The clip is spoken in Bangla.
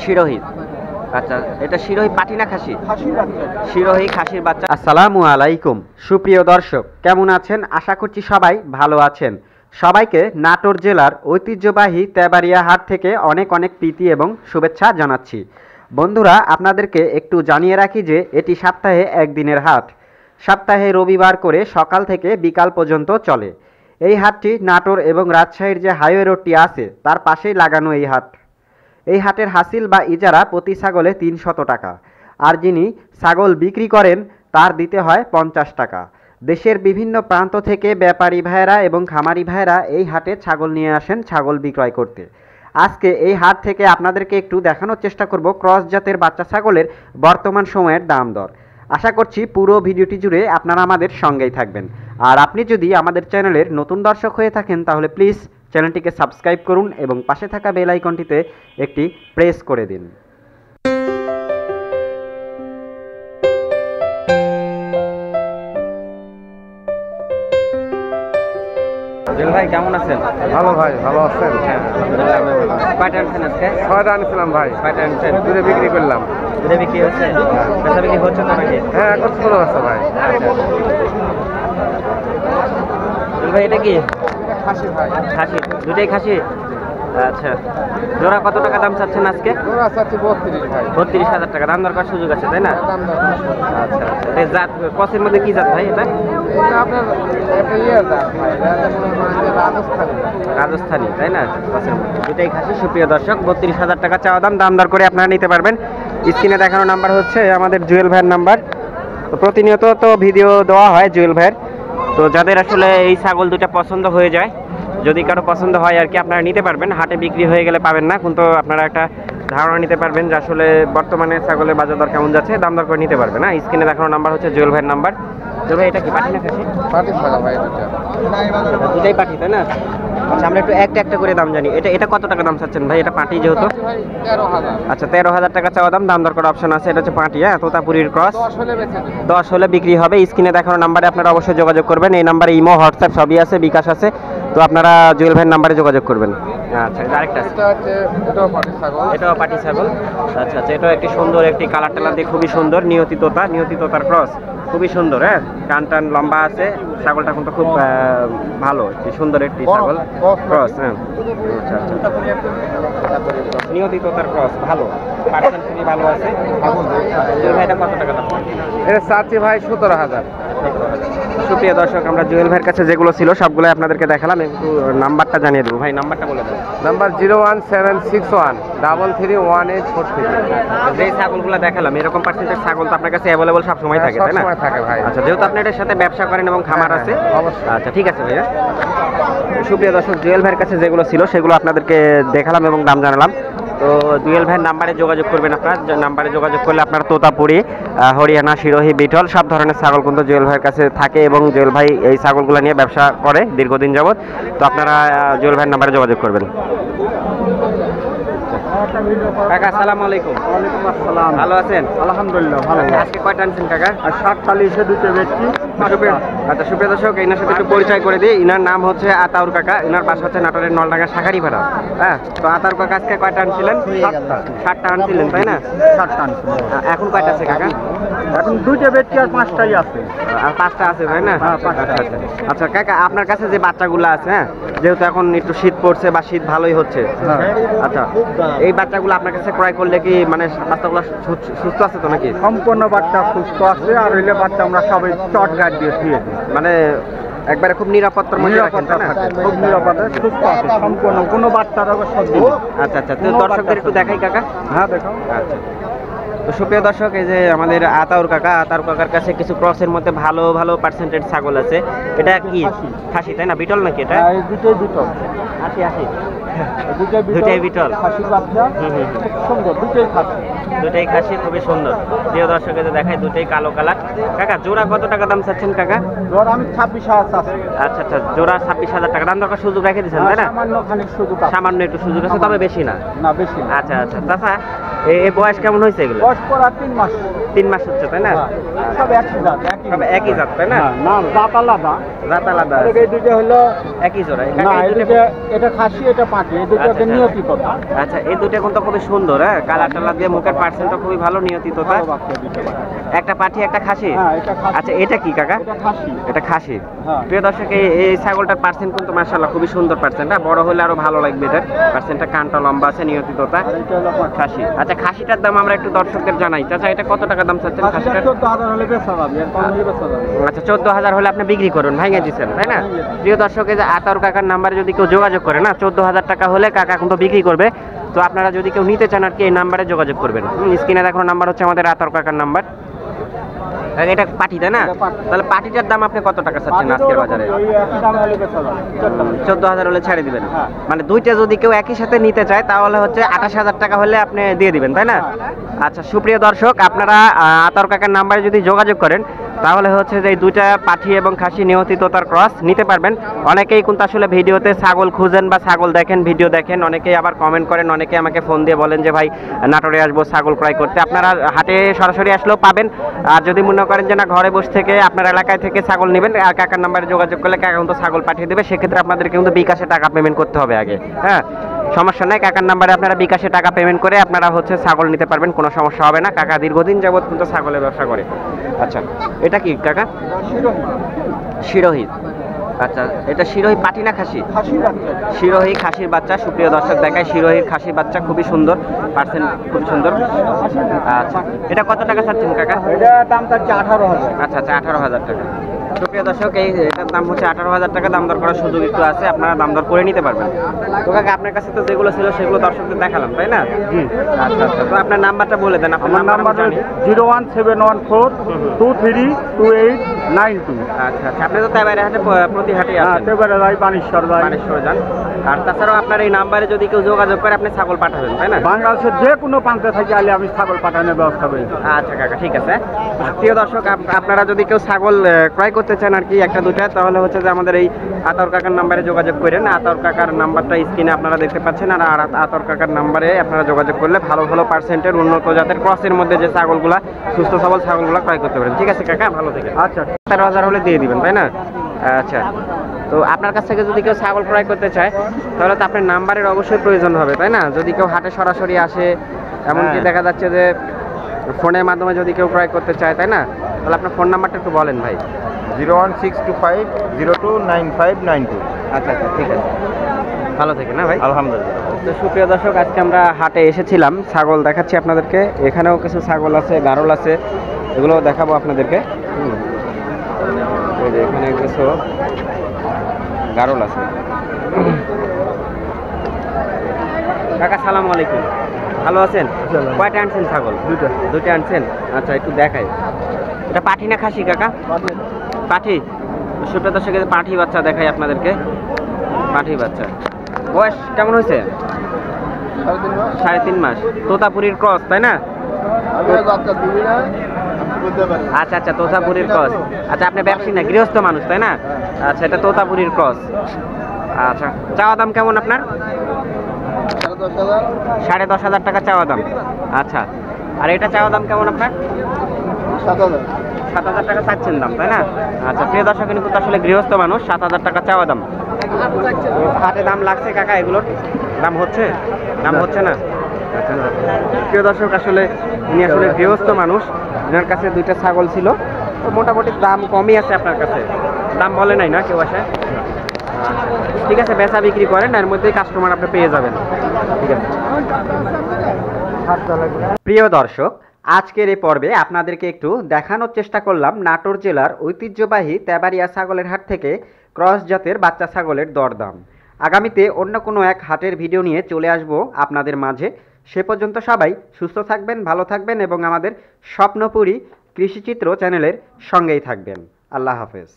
শিরোহী। আচ্ছা, এটা শিরোহী পাটি না খাসি? শিরোহী খাসির বাচ্চা। আসসালামু আলাইকুম সুপ্রিয় দর্শক, কেমন আছেন? আশা করছি সবাই ভালো আছেন। সবাইকে নাটোর জেলার ঐতিহ্যবাহী তেবাড়িয়া হাট থেকে অনেক অনেক প্রীতি এবং শুভেচ্ছা জানাচ্ছি। বন্ধুরা, আপনাদেরকে একটু জানিয়ে রাখি যে এটি সপ্তাহে একদিনের হাট। সপ্তাহে রবিবার করে সকাল থেকে বিকাল পর্যন্ত চলে। এই হাটটি নাটোর এবং রাজশাহীর যে হাইওয়ে রোডটি আছে তার পাশেই লাগানো এই হাট। এই হাটের হাসিল বা ইজারা প্রতি ছাগলে ৩০০ টাকা, আর যিনি ছাগল বিক্রি করেন তার দিতে হয় ৫০ টাকা। দেশের বিভিন্ন প্রান্ত থেকে ব্যাপারী ভাইয়েরা এবং খামারি ভাইয়েরা এই হাটে ছাগল নিয়ে আসেন ছাগল বিক্রয় করতে। আজকে এই হাট থেকে আপনাদেরকে একটু দেখানোর চেষ্টা করব ক্রস জাতের বাচ্চা ছাগলের বর্তমান সময়ের দাম দর। আশা করছি পুরো ভিডিওটি জুড়ে আপনারা আমাদের সঙ্গেই থাকবেন। আর আপনি যদি আমাদের চ্যানেলের নতুন দর্শক হয়ে থাকেন তাহলে প্লিজ চ্যানেলটিকে সাবস্ক্রাইব করুন এবং পাশে থাকা বেল আইকনটিতে একটি প্রেস করে দিন। ভাই কেমন আছেন? ভালো ভাই, ভালো আছেন? কয়টা আনছেন আজকে? 6টা আনছিলাম ভাই। 6টা আনছেন? দুটো বিক্রি করলাম। দুটো বিক্রি হচ্ছে? বেচা বিক্রি হচ্ছে তো নাকি? হ্যাঁ, এখন ছোটো আছে ভাই। ভাই এটা কি খাসি ভাই। খাসি? দুটোই খাসি। আচ্ছা, জোড়া কত টাকা দাম চাচ্ছেন আজকে? জোড়া চাচ্ছি 32 ভাই। 32,000 টাকা দাম দরকার সুযোগ আছে, তাই না? দাম দর। আচ্ছা আচ্ছা, এই জাত ক্রসের মধ্যে কি জাত ভাই এটা? এটা আপনার একটা ইয়ে দাম ভাই, এটা মনে হয় যে রাজস্থানী। রাজস্থানী, তাই না? ক্রসের মধ্যে দুটাই খাসি। সুপ্রিয় দর্শক, 32,000 টাকা চাওয়া দাম, দাম দর করে আপনারা নিতে পারবেন। স্ক্রিনে দেখানো নাম্বার হচ্ছে আমাদের জুয়েল ভাইয়ের নাম্বার। তো প্রতিনিয়ত তো ভিডিও দেওয়া হয় জুয়েল ভাইয়ের। তো যাদের আসলে এই ছাগল দুটা পছন্দ হয়ে যায়, যদি কারো পছন্দ হয় আর কি, আপনারা নিতে পারবেন। হাটে বিক্রি হয়ে গেলে পাবেন না, কিন্তু আপনারা একটা ধারণা নিতে পারবেন যে আসলে বর্তমানে ছাগলের বাজার দর কেমন যাচ্ছে, দাম দর করে নিতে পারবেন। না, স্ক্রিনে দেখানো নাম্বার হচ্ছে জুয়েল ভাইয়ের নাম্বার। জুয়েল ভাই এটা কি পাঠি না খাসি? পাটি ছাগল ভাই দুটো। দুটাই পাঠি, তাই না? আচ্ছা, আমরা একটু একটা একটা করে দাম জানি। এটা কত টাকা দাম চাচ্ছেন ভাই? এটা পাটি যেহেতু। ভাই 13,000। আচ্ছা, 13,000 টাকা চাওয়া দাম, দাম দর করার অপশন আছে। এটা হচ্ছে পাটি, হ্যাঁ, তোতাপুরীর ক্রস। 10 হলে বেচে দেব। 10 হলে বিক্রি হবে। স্ক্রিনে দেখানো নাম্বারে আপনারা অবশ্যই যোগাযোগ করবেন। এই নাম্বারে ইমো, হোয়াটসঅ্যাপ সবই আছে, বিকাশ আছে। তো আপনারা জুয়েল ভাইয়ের নাম্বারে যোগাযোগ করবেন। আচ্ছা, এটা আরেকটা আছে। এটা হচ্ছে এটাও পাটি ছাগল। এটাও পাটি ছাগল। আচ্ছা আচ্ছা, এটাও একটি সুন্দর, একটি কালার টালার দিয়ে খুবই সুন্দর। নিয়তি তোতার ক্রস, খুবই সুন্দর। হ্যাঁ, টান টান লম্বা আছে ছাগলটা, কিন্তু খুব ভালো, একটি সুন্দর একটি ছাগল ক্রস। হ্যাঁ, আচ্ছা আচ্ছা, নিয়তি তোতার ক্রস, ভালো, পার্সেন্ট খুবই ভালো আছে। জুয়েল ভাই এটা কত টাকা দাম? এটা চাচ্ছি ভাই 17,000। সুপ্রিয় দর্শক, আমরা জুয়েল ভাইয়ের কাছে যেগুলো ছিল সবগুলো আপনাদেরকে দেখালাম। একটু নাম্বারটা জানিয়ে দেবো ভাই, নাম্বারটা বলে দেবো। নাম্বার 01761 331843। যে ছাগলগুলো দেখালাম এরকম পার্সেন্টের ছাগল তো আপনার কাছে অ্যাভেলেবল সব সময় থাকে, তাই না? সবসময় থাকে ভাই। আচ্ছা, যেহেতু আপনি এটার সাথে ব্যবসা করেন এবং খামার আছে, অবশ্যই। আচ্ছা ঠিক আছে ভাইয়া। সুপ্রিয় দর্শক, জুয়েল ভাইয়ের কাছে যেগুলো ছিল সেগুলো আপনাদেরকে দেখালাম এবং দাম জানালাম। তো জুয়েল ভাইয়ের নাম্বারে যোগাযোগ করবেন। আপনার নাম্বারে যোগাযোগ করলে আপনার তোতাপুরি, হরিয়ানা, শিরোহী, বিটল সব ধরনের ছাগল কিন্তু জুয়েল ভাইয়ের কাছে থাকে এবং জুয়েল ভাই এই ছাগলগুলো নিয়ে ব্যবসা করে দীর্ঘদিন যাবত। তো আপনারা জুয়েল ভাইয়ের নাম্বারে যোগাযোগ করবেন। কাকা আসসালামু আলাইকুম। ওয়ালাইকুম আসসালাম। ভালো আছেন? আলহামদুলিল্লাহ ভালো। আজকে কয়টা আনছেন কাকা? আর 740 দুটো বেচছি। আচ্ছা, সুপ্রিয় দর্শক, এনার সাথে একটু পরিচয় করে দিই। ইনার নাম হচ্ছে আতাউর কাকা। ইনার বাসা হচ্ছে নাটোরের নলডাঙ্গা শাঁখারীপাড়া। হ্যাঁ, তো আতাউর কাকা আজকে কয়টা আনছিলেন? 7টা আনছিলেন, তাই না? 7টা আনছি। এখন কয়টা আছে কাকা? এখন দুটো বেচছি আর 5টাই আছে। আর 5টা আছে, তাই না? হ্যাঁ, 5টা আচ্ছা আচ্ছা কাকা, আপনার কাছে যে বাচ্চাগুলো আছে, হ্যাঁ, যেহেতু এখন একটু শীত পড়ছে বা শীত ভালোই হচ্ছে, আচ্ছা, এই বাচ্চাগুলো আপনার কাছে ক্রয় করলে কি মানে বাচ্চাগুলো সুস্থ আছে তো নাকি? সম্পূর্ণ বাচ্চা সুস্থ আছে, আর হইলে বাচ্চা আমরা সবাই চট গাছ দিয়ে শুয়ে দিই। মানে একবারে খুব নিরাপত্তার মধ্যে রাখেন, নিরাপত্তা তাই না? থাকে, খুব নিরাপদে সুস্থ আছে সম্পূর্ণ, কোনো বাচ্চার আবার সর্দি নেই। আচ্ছা আচ্ছা, তো দর্শকদের একটু দেখাই কাকা। হ্যাঁ দেখো। আচ্ছা, তো সুপ্রিয় দর্শক, এই যে আমাদের আতাউর কাকার কাছে কিছু ক্রসের মধ্যে ভালো ভালো পার্সেন্টেজ ছাগল আছে। এটা কি খাসি, তাই না? বিটল নাকি এটা? দুটোই বিটল। আশি দুটোই বিটল। খাসির বাচ্চা খুব সুন্দর, দুটোই খাসি। দুটাই খাসি, খুবই সুন্দর। প্রিয় দর্শকের দেখায় দুটাই কালো কালার। কাকা জোড়া কত টাকা দাম চাচ্ছেন কাকা? ধর আমি 26,000 চাচ্ছি। আচ্ছা আচ্ছা, জোড়া 26,000 টাকা দাম দরকার, সুযোগ রেখে দিচ্ছেন, তাই না? সামান্য খানিক সুযোগ আছে। সামান্য একটু সুযোগ আছে, তবে বেশি না। না বেশি না। আচ্ছা আচ্ছা, চাচা এই বয়স কেমন হয়েছে এগুলো? বয়স পড়া 3 মাস। 3 মাস হচ্ছে তাই না? সব একই জাত, সব একই জাত তাই না? না জাত আলাদা। জাত আলাদা। এই দুটো হলো একই জোড়া। না, এটা খাসি, এটা পাটি, এই দুটোকে নিয়তিততা। আচ্ছা, এই দুটো কিন্তু খুবই সুন্দর, হ্যাঁ, কালার টালার দিয়ে মুখের পার্সেন্টটা খুবই ভালো, নিয়তিততা। একটা পাটি একটা খাসি। হ্যাঁ, এটা খাসি। আচ্ছা, এটা কি কাকা? এটা খাসি। এটা খাসি। হ্যাঁ। প্রিয় দর্শক, এই ছাগলটার পার্সেন্ট কিন্তু মাশাআল্লাহ খুবই সুন্দর পার্সেন্ট, বড় হলে আরো ভালো লাগবে। এটার পার্সেন্টটা কানটা লম্বা আছে, নিয়তিততা। আর এটা হলো পাটি। খাসি। আচ্ছা, খাসিটার দাম আমরা একটু দর্শকদের জানাই। চাচা, এটা কত টাকা দাম চাচ্ছেন খাসিটা খাসিটার? 14,000 হলে বেচা যাবে, এর কম হলে বেচা যাবে। আচ্ছা, 14,000 হলে আপনি বিক্রি করুন, ভাঙিয়ে দিচ্ছেন তাই না? প্রিয় দর্শক, এই যে আতাউর কাকার নাম্বারে যদি কেউ যোগাযোগ করে না, 14,000 টাকা হলে কাকা কিন্তু বিক্রি করবে। তো আপনারা যদি কেউ নিতে চান আর কি, এই নাম্বারে যোগাযোগ করবেন। স্ক্রিনে দেখানো নাম্বার হচ্ছে আমাদের আতাউর কাকার নাম্বার। এটা পাটি তাই না? এটা পাটি। তাহলে পাটিটার দাম আপনি কত টাকা চাচ্ছেন পাটিটা আজকের ওরকম, বাজারে? ওই একই দাম হলে বেচা যাবে, 14,000 হলে ছেড়ে দিবেন। হ্যাঁ। মানে দুইটা যদি কেউ একই সাথে নিতে চায় তাহলে হচ্ছে 28,000 টাকা হলে আপনি দিয়ে দিবেন তাই না? আচ্ছা, সুপ্রিয় দর্শক, আপনারা আতাউর কাকার নাম্বারে যদি যোগাযোগ করেন তাহলে হচ্ছে যে এই দুইটা পাঠি এবং খাসি নিয়তিততার ক্রস নিতে পারবেন। অনেকেই কিন্তু আসলে ভিডিওতে ছাগল খুঁজেন বা ছাগল দেখেন, ভিডিও দেখেন, অনেকেই আবার কমেন্ট করেন, অনেকে আমাকে ফোন দিয়ে বলেন যে ভাই নাটোরে আসবো ছাগল ক্রয় করতে। আপনারা হাটে সরাসরি আসলেও পাবেন। আর যদি মনে করেন যে না, ঘরে বসে থেকে আপনার এলাকায় থেকে ছাগল নেবেন, আর কাকার নাম্বারে যোগাযোগ করলে কাকা কিন্তু ছাগল পাঠিয়ে দেবে। সেক্ষেত্রে আপনাদের কিন্তু বিকাশে টাকা পেমেন্ট করতে হবে আগে, হ্যাঁ, সমস্যা নাই। কাকার নাম্বারে আপনারা বিকাশে টাকা পেমেন্ট করে আপনারা হচ্ছে ছাগল নিতে পারবেন, কোনো সমস্যা হবে না। কাকা দীর্ঘদিন যাবত কিন্তু ছাগলের ব্যবসা করে। আচ্ছা, এটা কি কাকা? শিরোহী। আচ্ছা, এটা শিরোহী পাটি না খাসি? খাসি বাচ্চা। শিরোহী খাসির বাচ্চা। সুপ্রিয় দর্শক, দেখায় শিরোহীর খাসির বাচ্চা, খুবই সুন্দর, পার্সেন্ট খুবই সুন্দর। আচ্ছা, এটা কত টাকা চাচ্ছেন কাকা? এটা দাম চাচ্ছে 18,000। আচ্ছা আচ্ছা, 18,000 টাকা। সুপ্রিয় দর্শক, এটার দাম হচ্ছে 18,000 টাকা। দাম দর করার সুযোগ একটু আছে, আপনারা দাম দর করে নিতে পারবেন। তো কাকা, আপনার কাছে তো যেগুলো ছিল সেগুলো দর্শকদের দেখালাম তাই না? জি। আচ্ছা আচ্ছা, তো আপনার নাম্বারটা বলে দেন। আপনার আমার নাম্বার জানি। 01714232892। আচ্ছা আচ্ছা, আপনি তো তাইবারে হাটে প্রতি হাটে হ্যাঁ, আসেন, এবারে যাই বানেশ্বর যাই। বানেশ্বর যান। আর তাছাড়াও আপনার এই নাম্বারে যদি কেউ যোগাযোগ করে আপনি ছাগল পাঠাবেন তাই না? বাংলাদেশের যে কোনো প্রান্তে থেকে আলে আমি ছাগল পাঠানোর ব্যবস্থা করি। আচ্ছা কাকা, ঠিক আছে। প্রিয় দর্শক, আপনারা যদি কেউ ছাগল ক্রয় করতে চান আর কি একটা দুটা, তাহলে হচ্ছে যে আমাদের এই আতাউর কাকার নাম্বারে যোগাযোগ করেন। আতাউর কাকার নাম্বারটা স্ক্রিনে আপনারা দেখতে পাচ্ছেন। আর আতাউর কাকার নাম্বারে আপনারা যোগাযোগ করলে ভালো ভালো পার্সেন্টের উন্নত জাতের ক্রসের মধ্যে যে ছাগলগুলা, সুস্থ সবল ছাগলগুলা ক্রয় করতে পারেন। ঠিক আছে কাকা, ভালো থেকে। আচ্ছা। 17,000 হলে দিয়ে দিবেন তাই না? আচ্ছা, তো আপনার কাছ থেকে যদি কেউ ছাগল ক্রয় করতে চায় তাহলে তো আপনার নাম্বারের অবশ্যই প্রয়োজন হবে তাই না? যদি কেউ হাটে সরাসরি আসে, এমনকি দেখা যাচ্ছে যে ফোনের মাধ্যমে যদি কেউ ক্রয় করতে চায় তাই না, তাহলে আপনার ফোন নাম্বারটা একটু বলেন ভাই। 01625029592। আচ্ছা আচ্ছা, ঠিক আছে, ভালো থেকে না ভাই। আলহামদুলিল্লাহ। তো সুপ্রিয় দর্শক, আজকে আমরা হাটে এসেছিলাম, ছাগল দেখাচ্ছি আপনাদেরকে। এখানেও কিছু ছাগল আছে, গারল আছে, এগুলোও দেখাবো আপনাদেরকে। এই যে এখানে কিছু গারল আছে। কাকা, সালাম আলাইকুম, ভালো আছেন? কয়টা আনছেন ছাগল? দুইটা আনছেন। আচ্ছা, একটু দেখাই। এটা পাঠি না খাসি কাকা? পাঠি। সুপ্রিয় দর্শক, পাঠি বাচ্চা দেখাই আপনাদেরকে। পাঠি বাচ্চা, বয়স কেমন হয়েছে? 3.5 মাস। তোতাপুরীর ক্রস তাই না? আচ্ছা আচ্ছা, তোতাপুরীর ক্রস। আচ্ছা, আপনি ব্যবসায়ী না, গৃহস্থ মানুষ তাই না? আচ্ছা, এটা তোতাপুরীর ক্রস। আচ্ছা, চাওয়া দাম কেমন আপনার? 10,500 টাকা চাওয়া দাম। আচ্ছা, আর এটা চাওয়া দাম কেমন আপনার? 7,000 টাকা চাচ্ছেন দাম তাই না? আচ্ছা, প্রিয় দর্শক, কিন্তু আসলে গৃহস্থ মানুষ, 7,000 টাকা চাওয়া দাম। হাটে দাম লাগছে কাকা, এগুলোর দাম হচ্ছে? দাম হচ্ছে না। আচ্ছা, প্রিয় দর্শক, আসলে উনি আসলে গৃহস্থ মানুষ, ওনার কাছে দুইটা ছাগল ছিল, তো মোটামুটি দাম কমই আছে আপনার কাছে, দাম বলে নাই না কেউ আসে? ঠিক আছে, বেচা বিক্রি করেন, এর মধ্যেই কাস্টমার আপনি পেয়ে যাবেন। ঠিক আছে। প্রিয় দর্শক, আজকের এই পর্বে আপনাদেরকে একটু দেখানোর চেষ্টা করলাম নাটোর জেলার ঐতিহ্যবাহী তেবাড়িয়া ছাগলের হাট থেকে ক্রস জাতের বাচ্চা ছাগলের দরদাম। আগামীতে অন্য কোনো এক হাটের ভিডিও নিয়ে চলে আসব আপনাদের মাঝে। সে পর্যন্ত সবাই সুস্থ থাকবেন, ভালো থাকবেন এবং আমাদের স্বপ্নপুরী কৃষিচিত্র চ্যানেলের সঙ্গেই থাকবেন। আল্লাহ হাফেজ।